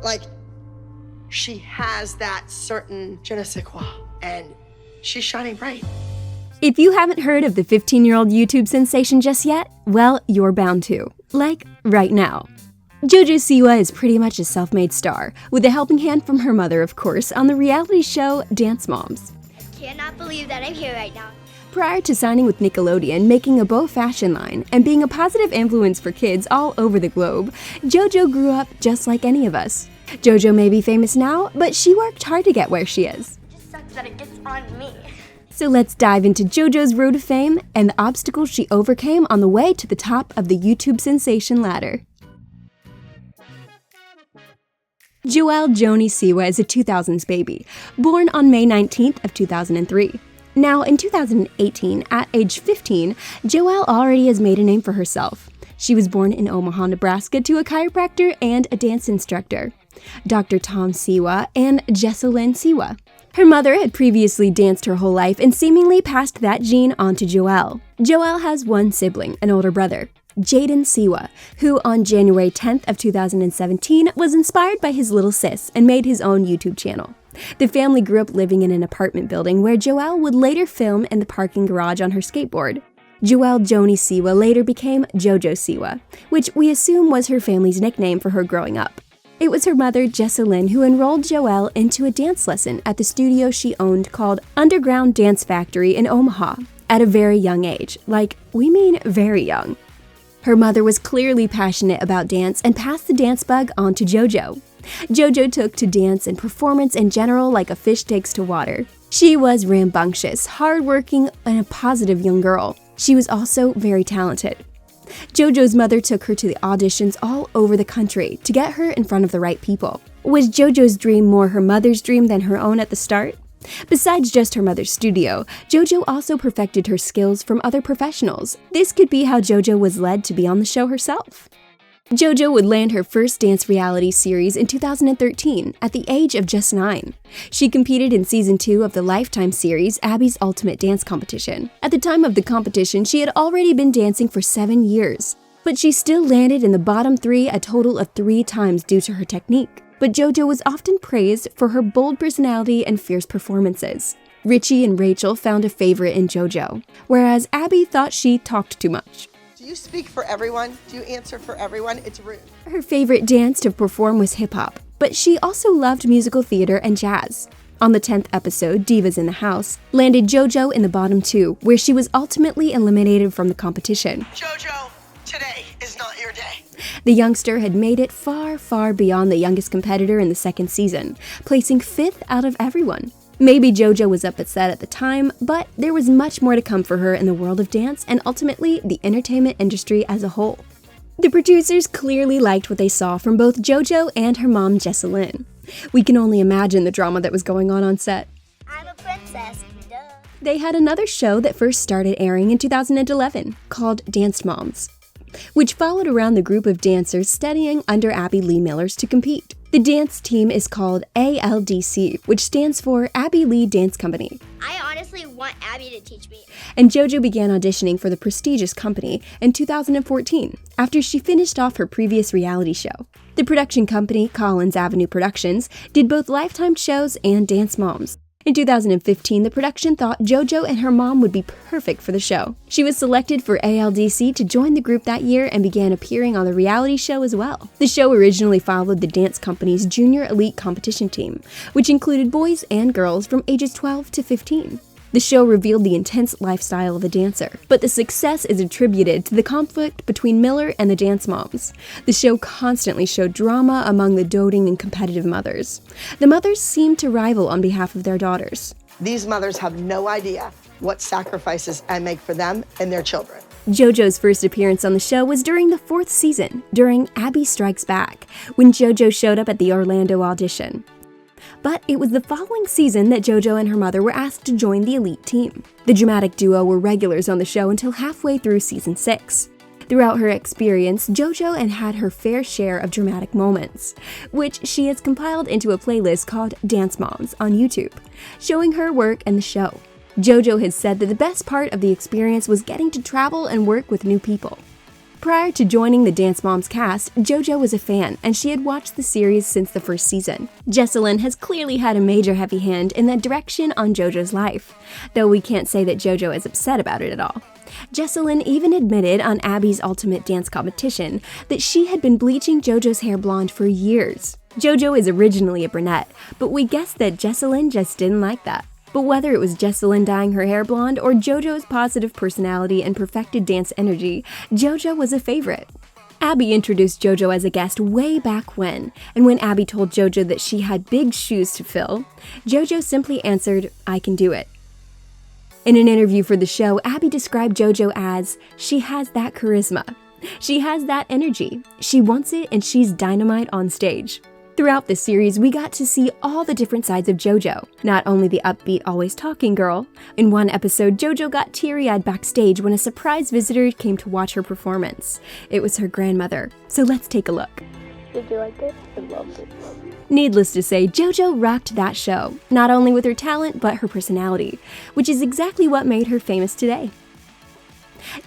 Like, she has that certain je ne sais quoi, and she's shining bright. If you haven't heard of the 15-year-old YouTube sensation just yet, well, you're bound to. Like, right now. Jojo Siwa is pretty much a self-made star, with a helping hand from her mother, of course, on the reality show Dance Moms. I cannot believe that I'm here right now. Prior to signing with Nickelodeon, making a beau fashion line, and being a positive influence for kids all over the globe, Jojo grew up just like any of us. Jojo may be famous now, but she worked hard to get where she is. It just sucks that it gets on me. So let's dive into Jojo's road to fame and the obstacles she overcame on the way to the top of the YouTube sensation ladder. Joelle Joni Siwa is a 2000s baby, born on May 19th of 2003. Now, in 2018, at age 15, Joelle already has made a name for herself. She was born in Omaha, Nebraska to a chiropractor and a dance instructor, Dr. Tom Siwa and Jessalyn Siwa. Her mother had previously danced her whole life and seemingly passed that gene on to Joelle. Joelle has one sibling, an older brother, Jaden Siwa, who on January 10th of 2017 was inspired by his little sis and made his own YouTube channel. The family grew up living in an apartment building where Joelle would later film in the parking garage on her skateboard. Joelle Joni Siwa later became Jojo Siwa, which we assume was her family's nickname for her growing up. It was her mother, Jessalyn, who enrolled Joelle into a dance lesson at the studio she owned called Underground Dance Factory in Omaha at a very young age. Like, we mean very young. Her mother was clearly passionate about dance and passed the dance bug on to Jojo. Jojo took to dance and performance in general like a fish takes to water. She was rambunctious, hardworking, and a positive young girl. She was also very talented. Jojo's mother took her to the auditions all over the country to get her in front of the right people. Was Jojo's dream more her mother's dream than her own at the start? Besides just her mother's studio, Jojo also perfected her skills from other professionals. This could be how Jojo was led to be on the show herself. Jojo would land her first dance reality series in 2013 at the age of just 9. She competed in season 2 of the Lifetime series Abby's Ultimate Dance Competition. At the time of the competition, she had already been dancing for 7 years, but she still landed in the bottom 3 a total of 3 times due to her technique. But Jojo was often praised for her bold personality and fierce performances. Richie and Rachel found a favorite in Jojo, whereas Abby thought she talked too much. Do you speak for everyone? Do you answer for everyone? It's rude. Her favorite dance to perform was hip-hop, but she also loved musical theater and jazz. On the 10th episode, Divas in the House, landed Jojo in the bottom 2, where she was ultimately eliminated from the competition. Jojo, today is not your day. The youngster had made it far, far beyond the youngest competitor in the second season, placing 5th out of everyone. Maybe Jojo was upset at the time, but there was much more to come for her in the world of dance and ultimately the entertainment industry as a whole. The producers clearly liked what they saw from both Jojo and her mom, Jessalyn. We can only imagine the drama that was going on set. I'm a princess, duh. They had another show that first started airing in 2011 called Dance Moms, which followed around the group of dancers studying under Abby Lee Millers to compete. The dance team is called ALDC, which stands for Abby Lee Dance Company. I honestly want Abby to teach me. And Jojo began auditioning for the prestigious company in 2014, after she finished off her previous reality show. The production company, Collins Avenue Productions, did both Lifetime shows and Dance Moms. In 2015, the production thought Jojo and her mom would be perfect for the show. She was selected for ALDC to join the group that year and began appearing on the reality show as well. The show originally followed the dance company's junior elite competition team, which included boys and girls from ages 12 to 15. The show revealed the intense lifestyle of a dancer, but the success is attributed to the conflict between Miller and the Dance Moms. The show constantly showed drama among the doting and competitive mothers. The mothers seemed to rival on behalf of their daughters. These mothers have no idea what sacrifices I make for them and their children. Jojo's first appearance on the show was during the 4th season, during Abby Strikes Back, when Jojo showed up at the Orlando audition. But it was the following season that Jojo and her mother were asked to join the elite team. The dramatic duo were regulars on the show until halfway through season 6. Throughout her experience, Jojo had her fair share of dramatic moments, which she has compiled into a playlist called Dance Moms on YouTube, showing her work and the show. Jojo has said that the best part of the experience was getting to travel and work with new people. Prior to joining the Dance Moms cast, Jojo was a fan, and she had watched the series since the first season. Jessalyn has clearly had a major heavy hand in that direction on Jojo's life, though we can't say that Jojo is upset about it at all. Jessalyn even admitted on Abby's Ultimate Dance competition that she had been bleaching Jojo's hair blonde for years. Jojo is originally a brunette, but we guessed that Jessalyn just didn't like that. But whether it was Jessalyn dyeing her hair blonde or Jojo's positive personality and perfected dance energy, Jojo was a favorite. Abby introduced Jojo as a guest way back when, and when Abby told Jojo that she had big shoes to fill, Jojo simply answered, "I can do it." In an interview for the show, Abby described Jojo as, "She has that charisma. She has that energy. She wants it and she's dynamite on stage." Throughout the series, we got to see all the different sides of Jojo, not only the upbeat, always talking girl. In one episode, Jojo got teary-eyed backstage when a surprise visitor came to watch her performance. It was her grandmother, so let's take a look. Did you like it? I loved it. Needless to say, Jojo rocked that show, not only with her talent, but her personality, which is exactly what made her famous today.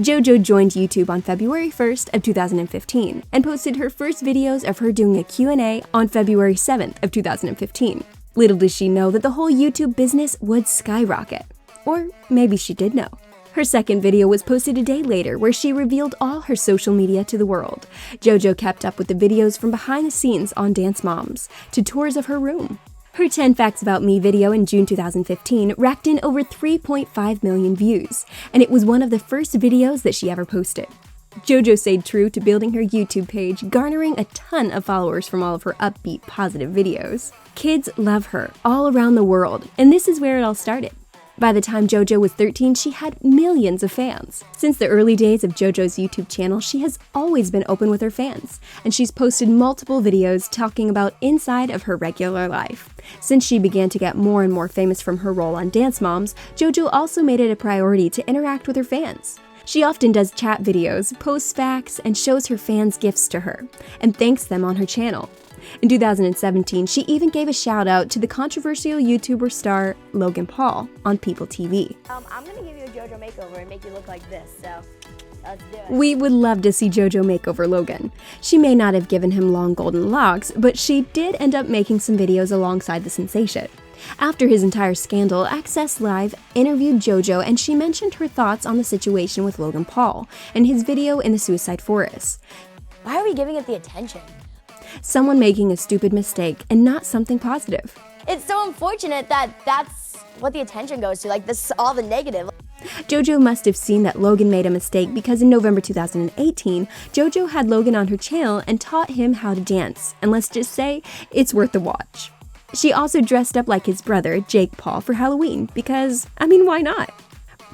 Jojo joined YouTube on February 1st of 2015 and posted her first videos of her doing a Q&A on February 7th of 2015. Little did she know that the whole YouTube business would skyrocket. Or maybe she did know. Her second video was posted a day later where she revealed all her social media to the world. Jojo kept up with the videos from behind the scenes on Dance Moms to tours of her room. Her 10 Facts About Me video in June 2015 racked in over 3.5 million views, and it was one of the first videos that she ever posted. Jojo stayed true to building her YouTube page, garnering a ton of followers from all of her upbeat, positive videos. Kids love her all around the world, and this is where it all started. By the time Jojo was 13, she had millions of fans. Since the early days of Jojo's YouTube channel, she has always been open with her fans, and she's posted multiple videos talking about inside of her regular life. Since she began to get more and more famous from her role on Dance Moms, Jojo also made it a priority to interact with her fans. She often does chat videos, posts facts, and shows her fans gifts to her, and thanks them on her channel. In 2017, she even gave a shout out to the controversial YouTuber star Logan Paul on People TV. I'm gonna give you a JoJo makeover and make you look like this, so let's do it. We would love to see JoJo make over Logan. She may not have given him long golden locks, but she did end up making some videos alongside the sensation. After his entire scandal, Access Live interviewed JoJo and she mentioned her thoughts on the situation with Logan Paul and his video in the Suicide Forest. Why are we giving it the attention? Someone making a stupid mistake and not something positive. It's so unfortunate that that's what the attention goes to, like this, all the negative. JoJo must have seen that Logan made a mistake because in November 2018, JoJo had Logan on her channel and taught him how to dance, and let's just say, it's worth the watch. She also dressed up like his brother, Jake Paul, for Halloween because, why not?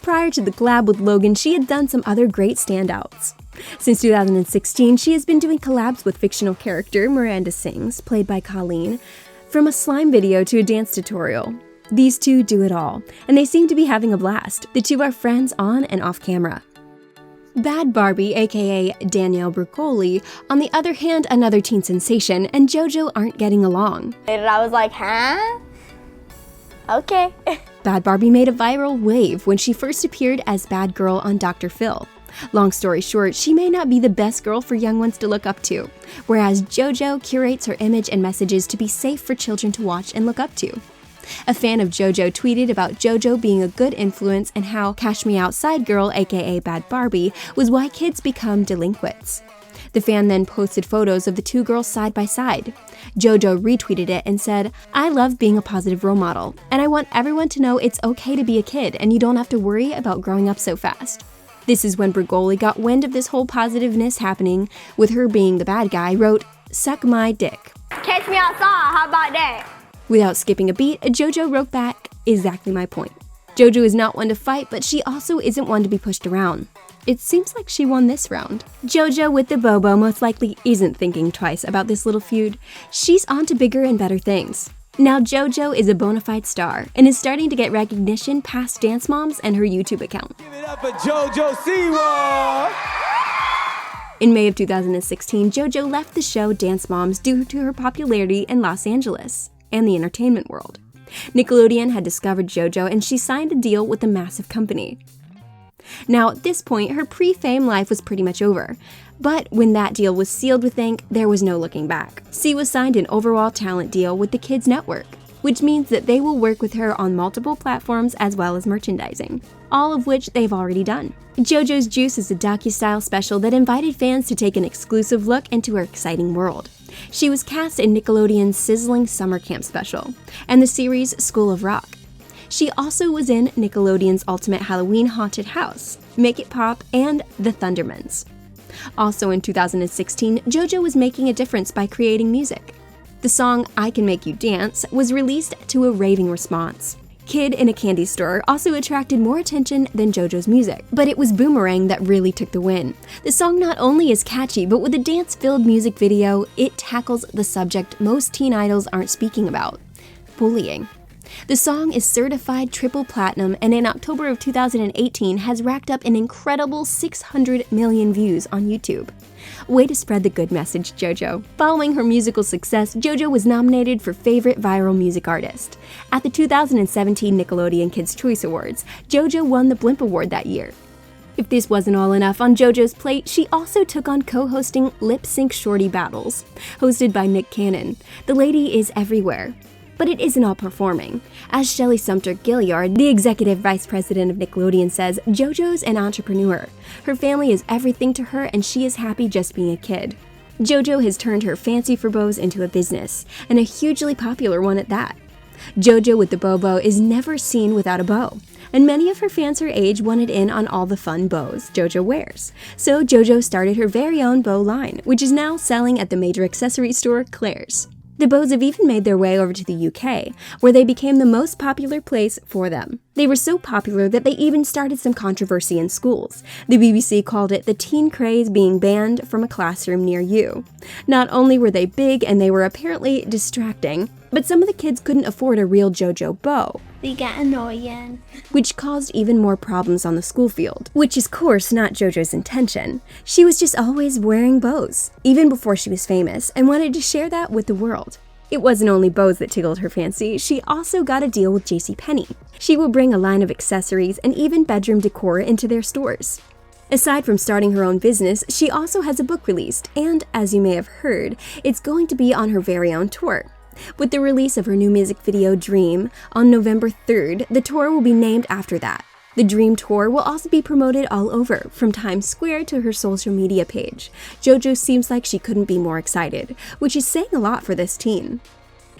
Prior to the collab with Logan, she had done some other great standouts. Since 2016, she has been doing collabs with fictional character Miranda Sings, played by Colleen, from a slime video to a dance tutorial. These two do it all, and they seem to be having a blast. The two are friends on and off camera. Bad Barbie, aka Danielle Brucoli, on the other hand, another teen sensation, and JoJo aren't getting along. And I was like, huh? Okay. Bad Barbie made a viral wave when she first appeared as Bad Girl on Dr. Phil. Long story short, she may not be the best girl for young ones to look up to, whereas JoJo curates her image and messages to be safe for children to watch and look up to. A fan of JoJo tweeted about JoJo being a good influence and how Cash Me Outside Girl, aka Bad Barbie, was why kids become delinquents. The fan then posted photos of the two girls side by side. JoJo retweeted it and said, "I love being a positive role model, and I want everyone to know it's okay to be a kid and you don't have to worry about growing up so fast." This is when Brigoli got wind of this whole positiveness happening, with her being the bad guy, wrote, "Suck my dick." Catch me outside, how about that? Without skipping a beat, JoJo wrote back, "Exactly my point." JoJo is not one to fight, but she also isn't one to be pushed around. It seems like she won this round. JoJo with the Bobo most likely isn't thinking twice about this little feud. She's on to bigger and better things. Now JoJo is a bona fide star and is starting to get recognition past Dance Moms and her YouTube account. Give it up for Jojo Siwa! In May of 2016, JoJo left the show Dance Moms due to her popularity in Los Angeles and the entertainment world. Nickelodeon had discovered JoJo and she signed a deal with a massive company. Now, at this point, her pre-fame life was pretty much over, But when that deal was sealed with ink, there was no looking back. Siwa signed an overall talent deal with the Kids Network, which means that they will work with her on multiple platforms as well as merchandising, all of which they've already done. JoJo's Juice is a docu-style special that invited fans to take an exclusive look into her exciting world. She was cast in Nickelodeon's sizzling summer camp special and the series School of Rock. She also was in Nickelodeon's Ultimate Halloween Haunted House, Make It Pop, and The Thundermans. Also in 2016, JoJo was making a difference by creating music. The song I Can Make You Dance was released to a raving response. Kid in a Candy Store also attracted more attention than JoJo's music, but it was Boomerang that really took the win. The song not only is catchy, but with a dance-filled music video, it tackles the subject most teen idols aren't speaking about: bullying. The song is certified triple platinum and in October of 2018 has racked up an incredible 600 million views on YouTube. Way to spread the good message, JoJo. Following her musical success, JoJo was nominated for Favorite Viral Music Artist. At the 2017 Nickelodeon Kids' Choice Awards, JoJo won the Blimp Award that year. If this wasn't all enough on JoJo's plate, she also took on co-hosting Lip Sync Shorty Battles, hosted by Nick Cannon. The lady is everywhere. But it isn't all performing. As Shelly Sumter Gilliard, the executive vice president of Nickelodeon, says, JoJo's an entrepreneur. Her family is everything to her and she is happy just being a kid. JoJo has turned her fancy for bows into a business, and a hugely popular one at that. JoJo with the Bobo is never seen without a bow, and many of her fans her age wanted in on all the fun bows JoJo wears. So JoJo started her very own bow line, which is now selling at the major accessory store Claire's. The bows have even made their way over to the UK, where they became the most popular place for them. They were so popular that they even started some controversy in schools. The BBC called it the teen craze being banned from a classroom near you. Not only were they big and they were apparently distracting, but some of the kids couldn't afford a real JoJo bow. They get annoying. Which caused even more problems on the school field, which is of course not JoJo's intention. She was just always wearing bows, even before she was famous, and wanted to share that with the world. It wasn't only bows that tickled her fancy, she also got a deal with JCPenney. She will bring a line of accessories and even bedroom decor into their stores. Aside from starting her own business, she also has a book released, and as you may have heard, it's going to be on her very own tour. With the release of her new music video, D.R.E.A.M, on November 3rd, the tour will be named after that. The D.R.E.A.M tour will also be promoted all over, from Times Square to her social media page. JoJo seems like she couldn't be more excited, which is saying a lot for this teen.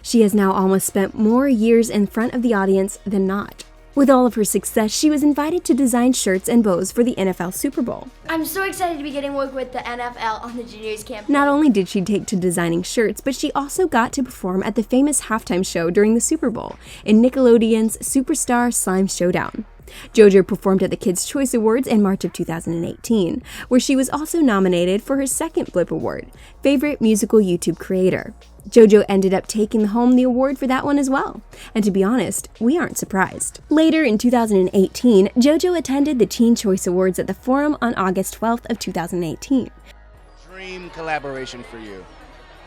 She has now almost spent more years in front of the audience than not. With all of her success, she was invited to design shirts and bows for the NFL Super Bowl. I'm so excited to be getting work with the NFL on the juniors campaign. Not only did she take to designing shirts, but she also got to perform at the famous halftime show during the Super Bowl in Nickelodeon's Superstar Slime Showdown. JoJo performed at the Kids' Choice Awards in March of 2018, where she was also nominated for her second Blip Award, Favorite Musical YouTube Creator. JoJo ended up taking home the award for that one as well, and to be honest, we aren't surprised. Later in 2018, JoJo attended the Teen Choice Awards at the Forum on August 12th of 2018. Dream collaboration for you.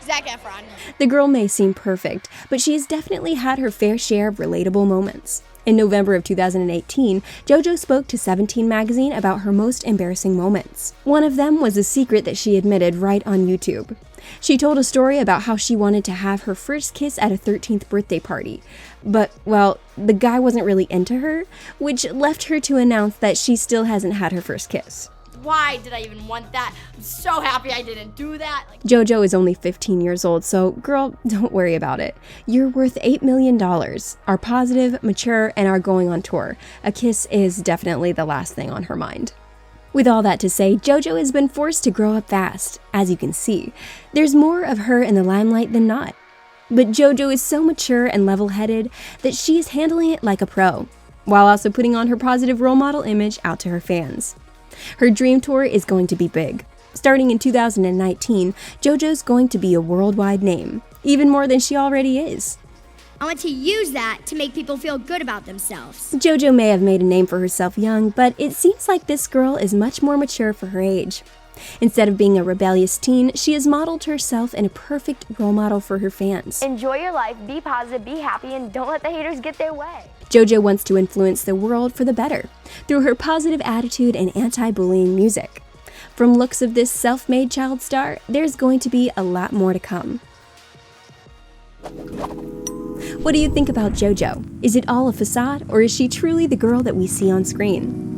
Zac Efron. The girl may seem perfect, but she has definitely had her fair share of relatable moments. In November of 2018, JoJo spoke to 17 magazine about her most embarrassing moments. One of them was a secret that she admitted right on YouTube. She told a story about how she wanted to have her first kiss at a 13th birthday party, but, well, the guy wasn't really into her, which left her to announce that she still hasn't had her first kiss. Why did I even want that? I'm so happy I didn't do that. JoJo is only 15 years old, so girl, don't worry about it. You're worth $8 million, are positive, mature, and are going on tour. A kiss is definitely the last thing on her mind. With all that to say, JoJo has been forced to grow up fast. As you can see, there's more of her in the limelight than not. But JoJo is so mature and level-headed that she is handling it like a pro, while also putting on her positive role model image out to her fans. Her dream tour is going to be big. Starting in 2019, JoJo's going to be a worldwide name, even more than she already is. I want to use that to make people feel good about themselves. JoJo may have made a name for herself young, but it seems like this girl is much more mature for her age. Instead of being a rebellious teen, she has modeled herself in a perfect role model for her fans. Enjoy your life, be positive, be happy, and don't let the haters get their way. JoJo wants to influence the world for the better through her positive attitude and anti-bullying music. From looks of this self-made child star, there's going to be a lot more to come. What do you think about JoJo? Is it all a facade, or is she truly the girl that we see on screen?